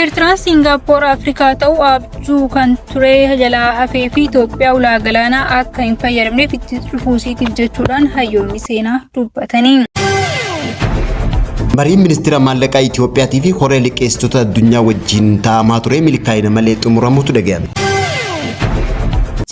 Eertiraan Singaappoor Afrikaa ta'uu abjuu kan ture jalaa hafee fi Itoophiyaa ulaa galaanaa akka hin fayyadamneef itti dhufuusiitiif jechuudhaan hayyoonni seenaa dubbatanii. Mariin ministeera maallaqaa Itoophiyaatii fi koree liqeessitoota addunyaa wajjin taa'amaa ture milkaa'ina malee xumuramuutu dhaga'ame.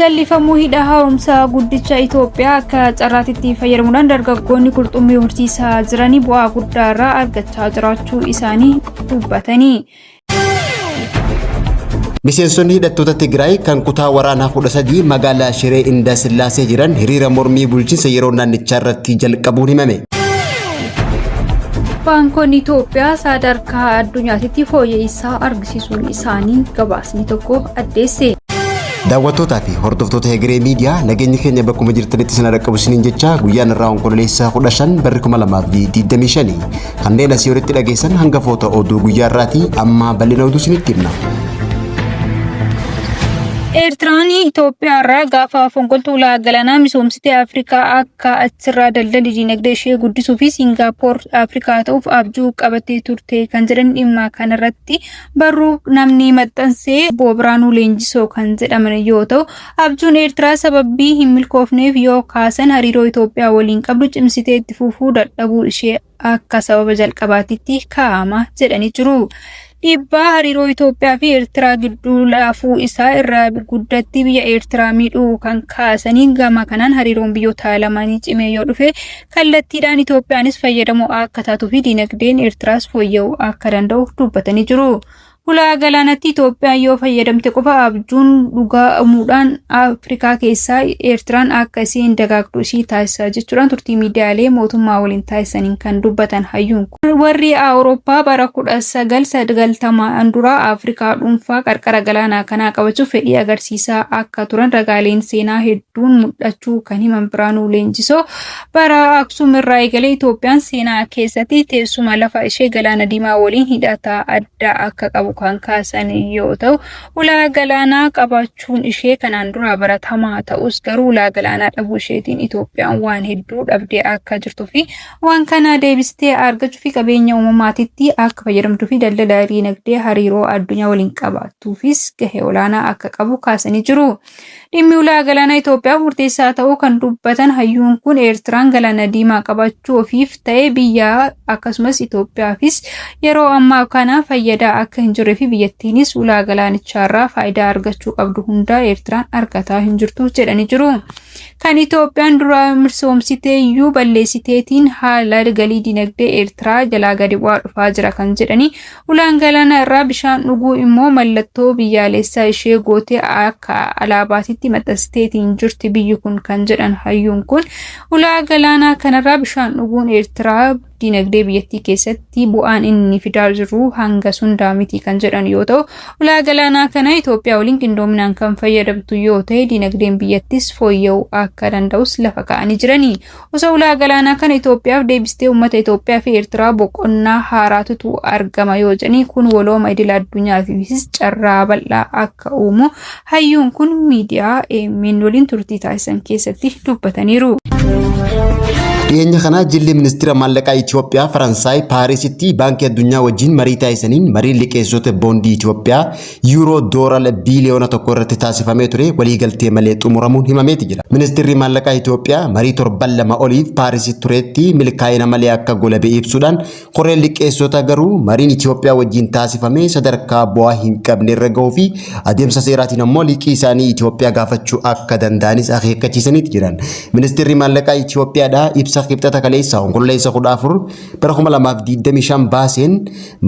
Jallifamuu hidha haaromsaa guddicha Itoophiyaa akka carraatitti fayyadamuudhaan dargaggoonni qurxummii horsiisaa jiranii bu'aa guddaa irraa argachaa jiraachuu isaanii dubbatanii. Miseensonni hidhattoota Tigraay kan kutaa waraanaa 13 magaalaa Shiree Indaasillaasee jiran hiriira mormii bulchiinsa yeroo naannichaa irratti jalqabuun himame. Baankonni Itoophiyaa sadarkaa addunyaatti fooyya'insa argisiisuun isaanii gabaasni tokko addeesse. Daawwattootaa fi hordoftoota Hegeree Miidiyaa nageenya keenya bakkuma jirtanitti isin dhaqqabu isiniin jecha guyyaan irraa onkololeessa 15 barri 2025 kanneen asii olitti dhageessan hangafoota oduu guyyaa irraatii amma bal'ina oduu isinitti himna. Eertiraan Itoophiyaa irraa gaafa fonqoltuu ulaa galaanaa misoomsitee Afrikaa akka achirraa daldalli dinagdee ishee guddisuu fi Singaappoor Afrikaa ta'uuf abjuu qabattee turte kan jedhan dhimma kanarratti barruu namni maxxansee Biraanuu Leenjisoo kan jedhaman yoo ta'u abjuun Eertiraa sababii hin milkoofneef yoo kaasan hariiroo Itoophiyaa waliin qabdu cimsitee itti fufuu dadhabuu ishee akka sababa jalqabaatitti kaa'ama jedhanii jiru. Dhiibbaa hariiroo Itoophiyaa fi Eertiraa gidduu laafuu isaa irraa guddatti biyya Eertiraa miidhuu kan kaasanii gama kanaan hariiroon biyyoota lamaanii cimee yoo dhufe kallattiidhaan Itoophiyaanis fayyadamoo akka taatuu fi dinagdeen Eertiraas fooyya'uu akka danda'u dubbatanii jiru. Ulaa galaanatti Itoophiyaan yoo fayyadamte qofa abjuun dhugamuudhaan Afrikaa keessaa Eertiraan akka isiin dagaagdu ishii taasisa jechuudhaan turtii miidiyaalee mootummaa waliin taasisaniin kan dubbatan hayyuun kun. Warri Awurooppaa bara 1990 dura Afrikaa dhuunfaa qarqara galaanaa kanaa qabachuuf fedhii agarsiisaa akka turan ragaaleen seenaa hedduun mul'achuu kan himan Biraanuu Leenjisoo bara Aksum irraa eegalee Itoophiyaan seenaa keessatti teessuma lafa ishee galaana diimaa waliin hidhata addaa akka qabu kan kaasan yoo ta'u ulaa galaanaa qabaachuun ishee kanaan dura baratamaa ta'us garuu ulaa galaanaa dhabuu isheetiin Itoophiyaan waan hedduu dhabdee akka jirtuu fi waan kana deebistee argachuu fi qabeenya uumamaatitti akka fayyadamtuu fi daldala dinagdee hariiroo addunyaa waliin qabaattuufis gahee olaanaa akka qabu kaasanii jiru. Dhimmi ulaa galaanaa Itoophiyaaf murteessaa ta'uu kan dubbatan hayyuun kun Eertiraan galaana diimaa qabaachuu ofiif ta'ee biyyaa akkasumas Itoophiyaafis yeroo ammaa kana fayyadaa akka hin jirre fi biyyattiinis ulaa galaanicharraa faayidaa argachuu qabdu hunda Eertiraan argataa hin jirtu jedhanii jiru. Kan Itoophiyaan dura misoomsitee iyyuu balleessiteetiin haala galii dinagdee Eertiraa jalaa gadi bu'aa dhufaa jira kan jedhani ulaan galaanaa irraa bishaan dhuguu immoo mallattoo biyyaalessaa ishee gootee akka alaabaatitti maxxansiteetiin jirti biyyi kun kan jedhan hayyuun kun ulaa galaanaa kanarraa bishaan dhuguun Eertiraa dinagdee biyyattii keessatti bu'aan inni fidaa jiru hanga sundaa miti kan jedhan yoo ta'u ulaa galaanaa kana Itoophiyaa waliin qindoominaan kan fayyadamtu yoo ta'e dinagdeen biyyattis fooyya'uu akka danda'us lafa kaa'anii jiranii. Osoo ulaa galaanaa kana Itoophiyaaf deebistee uummata Itoophiyaa fi Eertiraa boqonnaa haaraatutu argama yoo jedhani kun walooma idil addunyaafis carraa bal'aa akka uumu hayyuun kun miidiyaa EMN waliin turtii taasisan keessatti dubbataniiru. Dhiyeenya kana jilli ministeera maallaqaa Itoophiyaa Faransaay Paarisitti baankii addunyaa wajjin marii taasisaniin marii liqeessitoota boondii Itoophiyaa yuuroo doolaara biiliyoona 1 irratti taasifamee ture waliigaltee malee xumuramuun himameeti jira. Ministeerri maallaqaa Itoophiyaa marii torban lama oliif Paarisitti tureetti milkaa'ina malee akka golabee ibsuudhaan koreen liqeessitoota garuu mariin Itoophiyaa wajjin taasifamee sadarkaa bu'aa hin qabne irra gahuu fi adeemsa seeraatiin ammoo liqii isaanii Itoophiyaa gaafachuu akka danda'anis akeekkachiisaniiti jiran. Ministeerri maallaqaa Itoophiyaadhaa ibsa Qibxata kaleessa onkololeessa 14 bara 2025 baaseen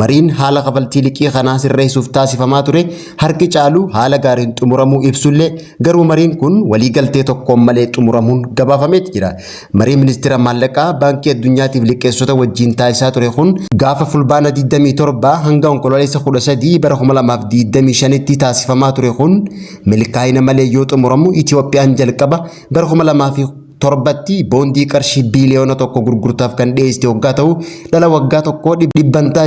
mariin haala kafaltii liqii kanaa sirreessuuf taasifamaa ture harki caalu haala gaariin xumuramuu ibsullee garuu mariin kun waliigaltee tokkoon malee xumuramuun gabaafameeti jira. Mariin ministeera maallaqaa baankii addunyaatiif liqeessitoota wajjin taasisaa ture kun gaafa fulbaana 27 hanga onkololeessa 13 bara 2025 tti taasifamaa ture kun milkaa'ina malee yoo xumuramu Itoophiyaan jalqaba bara torbatti boondii qarshii biiliyoona tokko gurgurtaaf kan dhiyeessite waggaa ta'u dhala waggaa tokko dhibbantaa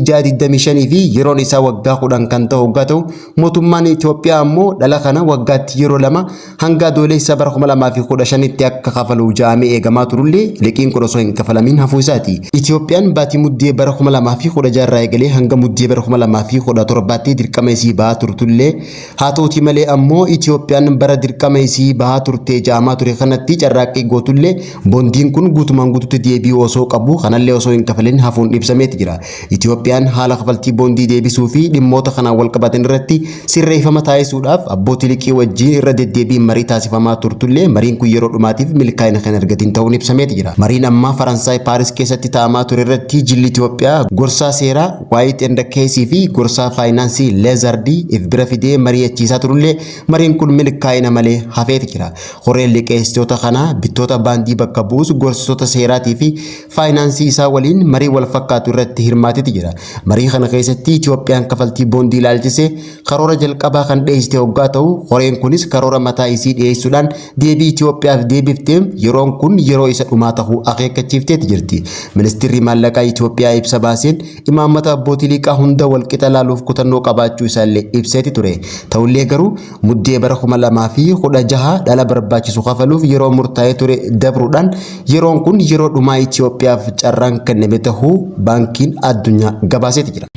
6.25 fi yeroon isaa waggaa 10 kan ta'u waggaa ta'u mootummaan Itoophiyaa ammoo dhala kana waggaatti yeroo lama hanga adoolessa bara 2015 tti akka kafalu jaamee eegamaa turullee liqiin kun osoo hin kafalamin hafuu isaati. Itoophiyaan baatii muddee bara 2016 irraa eegalee hanga muddee bara 2017 tti dirqama isii bahaa turtullee haa ta'uutii malee ammoo Itoophiyaan bara dirqama isii bahaa turtee jaamaa ture kanatti carraaqqii gootullee boondiin kun guutumaan guututti deebi'uu osoo qabu kanallee osoo hin kafalin hafuun ibsameeti jira. Itoophiyaan haala kafaltii boondii deebisuu fi dhimmoota kanaan wal qabatan irratti sirreeffama taasisuudhaaf abbootii liqii wajjin irra deddeebiin marii taasifamaa turtullee mariin kun yeroo dhumaatiif milkaa'ina kan argatin ta'uun ibsameeti jira. Mariin ammaa Faransaay Paaris keessatti taa'amaa ture irratti jilli Itoophiyaa gorsaa seeraa White and Case fi gorsaa faayinaansii Leezardii if bira fidee mari'achiisaa turullee mariin kun milkaa'ina malee hafeeti jira. Horeen liqeessitoota kanaa bittoota baandii bakka bu'us gorsitoota seeraatii fi faayinaansii isaa waliin marii wal fakkaatu irratti hirmaateeti jira. Marii kana keessatti Itoophiyaan kafaltii boondii ilaalchisee karoora jalqabaa kan dhiyeessite waggaa ta'u horeen kunis karoora mataa isii dhiyeessuudhaan deebii Itoophiyaaf deebiftee yeroon kun yeroo isa dhumaa ta'uu akeekkachiifteeti jirti. Ministeerri maallaqaa Itoophiyaa ibsa baaseen imaammata abbootii liqaa hunda walqixa laaluuf kutannoo qabaachuu isaallee ibseeti ture. Ta'ullee garuu muddee bara 2016 dhala barbaachisu kafaluuf yeroo murtaa'ee ture dabruudhaan yeroon kun yeroo dhumaa Itoophiyaaf carraan kenname ta'uu baankiin addunyaa gabaaseeti jira.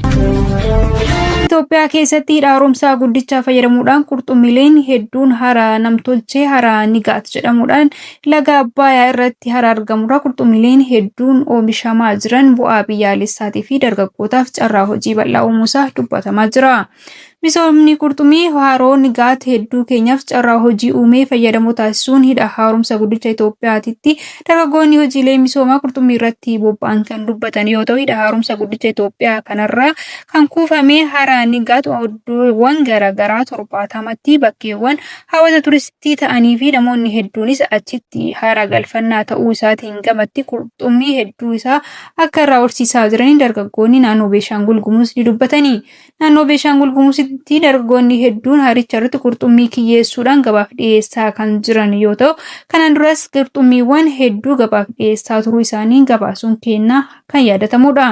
Itoophiyaa keessatti haaromsa guddichaa fayyadamuudhaan qurxummiileen hedduun hara namtolchee hara Nigaat jedhamuudhaan laga Abbayyaa irratti hara argamurraa qurxummiileen hedduun oomishamaa jiran bu'aa biyyaalessaatii fi dargaggootaaf carraa hojii bal'aa uumuusaa dubbatamaa jira. Misoomni qurxummii haroo Nigaat hedduu keenyaaf carraa hojii uumee fayyadamoo taasisuun hidha haaromsa guddicha Itoophiyaatitti dargaggoonni hojiilee misoomaa qurxummii irratti bobba'an kan dubbatan yoo ta'u hidha haaromsa guddicha Itoophiyaa kanarraa kan kuufame hara Nigaat iddoowwan garaagaraa 70tti bakkeewwan hawwata turistii ta'anii fi namoonni hedduunis achitti hara galfannaa ta'uu isaatiin gamatti qurxummii hedduu isaa akka irraa horsiisaa jiraniin dargaggoonni naannoo Beeshaangul Gumuz ni dubbatanii. Naannoo Beeshaangul Gumuz dargaggoonni hedduun haricha irratti qurxummii kiyyeessuudhaan gabaaf dhiyeessaa kan jiran yoo ta'u kanaan duras qurxummiiwwan hedduu gabaaf dhiyeessaa turuu isaanii gabaasuun keenna kan yaadatamudha.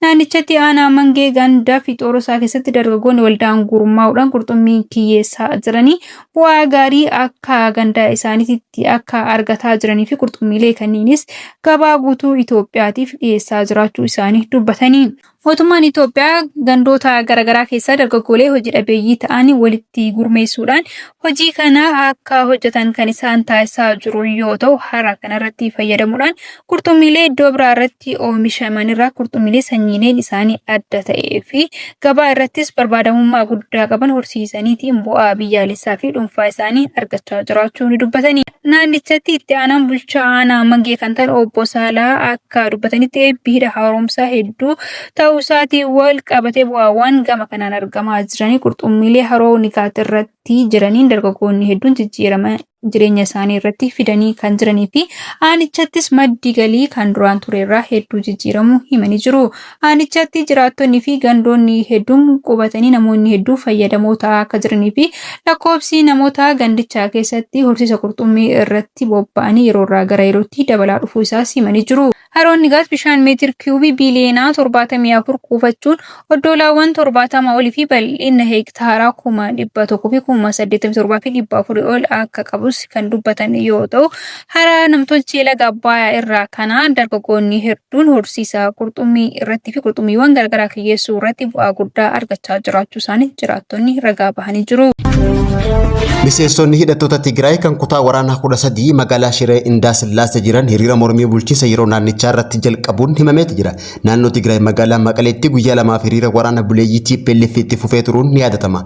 Naannichatti aanaa Mangee ganda Fixoorosaa keessatti dargaggoonni waldaan gurmaa'uudhaan qurxummii kiyyeessaa jiranii bu'aa gaarii akka gandaa isaaniitti akka argataa jiranii fi qurxummiilee kanniinis gabaa guutuu Itoophiyaatiif dhiyeessaa jiraachuu isaanii dubbatanii. Mootummaan Itoophiyaa gandoota garaagaraa keessaa dargaggoolee hojii dhabeeyyii ta'an walitti gurmeessuudhaan hojii kana akka hojjetan kan isaan taasisaa jiru yoo ta'u hara kanarratti fayyadamuudhaan qurxummiilee iddoo biraa irratti oomishaman irraa qurxummiilee sanyiileen isaanii adda ta'ee fi gabaa irrattis barbaadamummaa guddaa qaban horsiisaniitiin bu'aa biyyaalessaa fi dhuunfaa isaanii argachaa jiraachuu ni dubbatanii. Naannichatti itti aanaan bulchaa aanaa Mangee kan ta'an obbo Saalaa akka dubbatanitti eebbi hidha haaromsaa hedduu ta'uusaatiin wal qabatee bu'aawwan gama kanaan argamaa jiranii qurxummiilee haroo Nigaat irratti jiraniin dargaggoonni hedduun jijjiirama jireenya isaanii irratti fidanii kan jiranii fi aanichattis maddi galii kan duraan ture irraa hedduu jijjiiramu himanii jiru. Aanichatti jiraattonni fi gandoonni hedduun qubatanii namoonni hedduu fayyadamoo ta'aa akka jiranii fi lakkoofsi namoota gandichaa keessatti horsiisa qurxummii irratti bobba'anii yeroo irraa gara yerootti dabalaa dhufuu isaas himanii jiru. Haroon Nigaat bishaan meetir kiubii biiliyoonaa 74 kuufachuun oddoolaawwan 70 olii fi bal'ina heektaaraa 100,000 fi 87,400 ol akka qabus kan dubbatan yoo ta'u hara namtolchee laga Abbayyaa irraa kanaan dargaggoonni hedduun horsiisa qurxummii irratti fi qurxummiiwwan garaagaraa kiyyeessuu irratti bu'aa guddaa argachaa jiraachuu isaanii jiraattonni ragaa bahanii jiru. Miseensonni hidhattoota Tigraay kan kutaa waraanaa 13 magaalaa Shiree Indaasillaasee jiran hiriira mormii bulchiinsa yeroo naannichaa irratti jalqabuun himameeti jira. Naannoo Tigraay magaalaa Maqaleetti guyyaa lamaaf hiriira waraana buleeyyii TPLF itti fufee turuun ni yaadatama.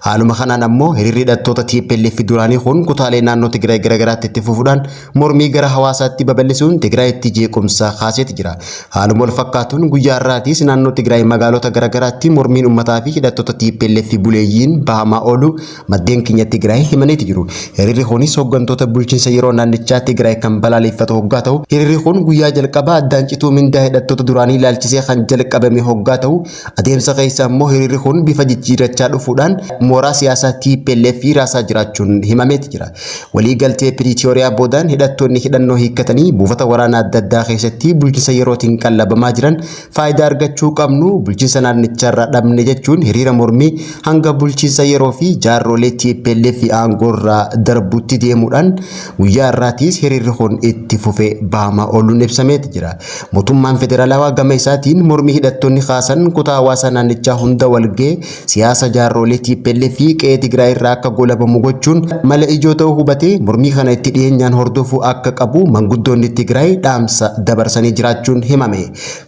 Haaluma kanaan ammoo hiriirri hidhattoota TPLF duraanii kun kutaalee naannoo Tigraay garaagaraatti itti fufuudhaan mormii gara hawaasaatti babal'isuun Tigraayitti jeequmsa kaaseeti jira. Haaluma wal fakkaatuun guyyaa har'aatis naannoo Tigraay magaalota garaagaraatti mormiin uummataa fi hidhattoota TPLF buleeyyiin bahamaa oolu maddeen keenya Tigraay himaniiti jiru. Hiriirri kunis hooggantoota bulchiinsa yeroo naannichaa Tigraay kan balaaleffatu hoggaa ta'u hiriirri kun guyyaa jalqabaa addaan cituu mindaa hidhattoota duraanii ilaalchisee kan jalqabame hoggaa ta'u adeemsa keessa ammoo hiriirri kun bifa jijjiirachaa dhufuudhaan mooraa siyaasaa TPLF raasaa jiraachuun himameeti jira. Walii galtee Pretoria boodaan hidhattoonni hidhannoo hiikkatanii buufata waraanaa adda addaa keessatti bulchiinsa yerootiin qallabamaa jiran faayidaa argachuu qabnu bulchiinsa naannicharraa dhabne jechuun hiriira mormii hanga bulchiinsa yeroo fi jaarrolee TPLF aangoorraa darbutti deemuudhaan guyyaa irraatiis hiriirri kun itti fufee bahamaa ooluun ibsameeti jira. Mootummaan federaalawaa gama isaatiin mormii hidhattoonni kaasan kutaa hawaasaa naannichaa hunda walgee siyaasa jaarrolee TPLF fi qe'ee Tigraay irraa akka goolabamu gochuun mala ijoo ta'uu hubatee mormii kana itti dhiyeenyaan hordofuu akka qabu manguddoonni Tigraay dhaamsa dabarsanii jiraachuun himame.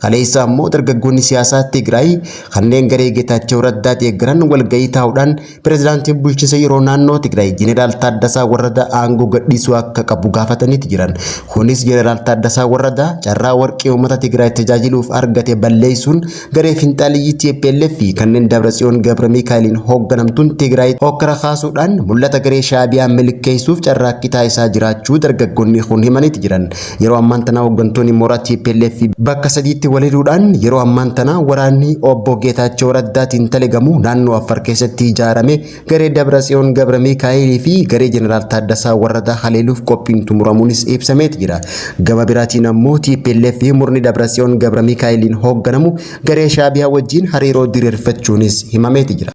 Kaleessa ammoo dargaggoonni siyaasaa Tigraay kanneen garee Geetaachoo Raddaa deeggaran walgahii taa'uudhaan pireezidaantiin bulchiinsa yeroo naannoo Tigraay Jeneraal Taaddasaa Warradaa aangoo gadhiisuu akka qabu gaafataniiti jiran. Kunis Jeneraal Taaddasaa Warradaa carraa warqee uummata Tigraay tajaajiluuf argate balleessuun garee finxaaliyyii TPLF fi kanneen Dabratsiyoon Gabramikaa'eliin hoogganamtuun Tigraay hokkara kaasuudhaan mul'ata garee Shaabiyaa milkeessuuf carraaqqii taasisaa jiraachuu dargaggoonni kun himaniiti jiran. Yeroo ammaan tana hooggantoonni mooraa TPLF bakka sadiitti waliiruudhaan yeroo ammaan tana waraanni obbo Geetaachoo Raddaatiin telegamu naannoo Affaar keessatti ijaarame garee Dabratsiyoon Gabramikaa'elii fi garee Jeneraal Taaddasaa Warradaa haleeluuf qophiin xumuramuunis ibsameeti jira. Gama biraatiin ammoo TPLF murni Dabratsiyoon Gabramikaa'eliin hoogganamu garee Shaabiyaa wajjin hariiroo diriirfachuunis himameeti jira.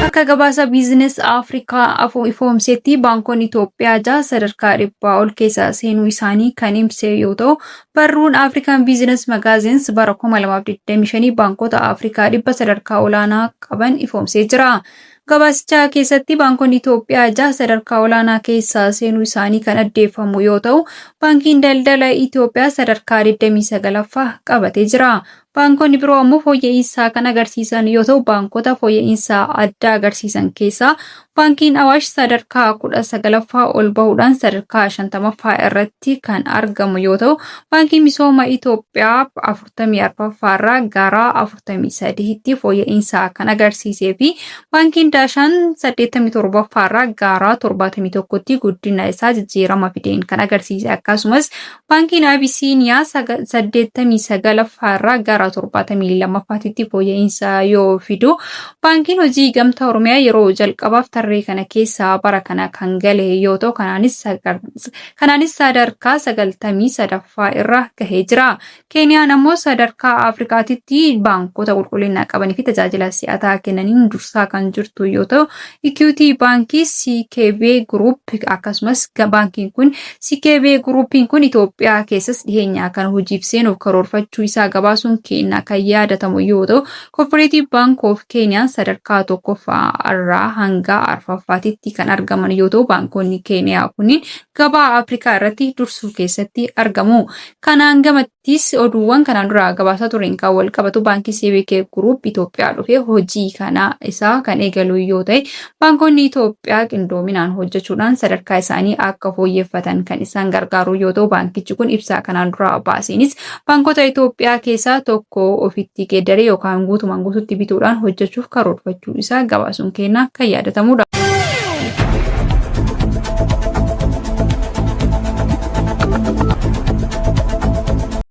Akka gabaasa biizinesi Afrikaa ifoomsetti baankonni Itoophiyaa 6 sadarkaa 100 ol keessa seenuu isaanii kan himse yoo ta'u, barruun African Business Magazines bara 2025 baankota Afrikaa 100 sadarkaa olaanaa qaban ifoomsee jira. Gabaasicha keessatti baankonni Itoophiyaa 6 sadarkaa olaanaa keessa seenuu isaanii kan addeeffamu yoo ta'u, baankiin daldala Itoophiyaa sadarkaa 29ffaa qabatee jira. Baankonni biroo ammoo fooyya'insa kan agarsiisan yoo ta'u, baankota fooyya'insa adda agarsiisan keessaa baankiin Awaash sadarkaa 19ffaa ol bahuudhaan sadarkaa 50ffaa irratti kan argamu yoo ta'u, baankiin misooma Itoophiyaa 44ffaa irraa gara 43tti fooyya'insa kan agarsiisee fi baankiin Daashan 87ffaa irraa gara 71tti guddina isaa jijjiirama fideen kan agarsiise. Akkasumas baankiin Abisiiniyaa 89ffaa irraa gara 72ffaatti fooyya'insa yoo fidu, baankiin hojii gamtaa Oromiyaa yeroo jalqabaaf tarree kana keessa bara kana kan gale yoo ta'u, kanaanis sadarkaa 93ffaa irra gahee jira. Keeniyaan ammoo sadarkaa Afrikaatitti baankota qulqullina qabanii fi tajaajila si'ataa kennaniin dursaa kan jirtu yoo ta'u, Equity baankii CKB Group akkasumas baankiin kun CKB Groupiin kun Itoophiyaa keessas dhiyeenya kan hojiif seenuuf karoorfachuu isaa gabaasuun keenya kan yaadatamu yoo ta'u, Cooperative Bank of Kenya sadarkaa 1ffaa irraa hanga 4ffaatti kan argaman yoo ta'u, baankonni Keeniyaa kunniin gabaa Afrikaa irratti dursuu keessatti argamu. Kanaan gamattis oduuwwan kanaan dura gabaasaa tureen kan wal qabatu baankii CBK Group Itoophiyaa dhufee hojii kana isaa kan eegalu yoo ta'e, baankonni Itoophiyaa qindoominaan hojjechuudhaan sadarkaa isaanii akka fooyyeffatan kan isaan gargaaru yoo ta'u, baankichi kun ibsaa kanaan dura baaseenis baankota Itoophiyaa keessaa tokko ofitti geeddaree yookaan guutumaan guututti bituudhaan hojjechuuf karoorfachuu isaa gabaasuun keenya kan yaadatamudha.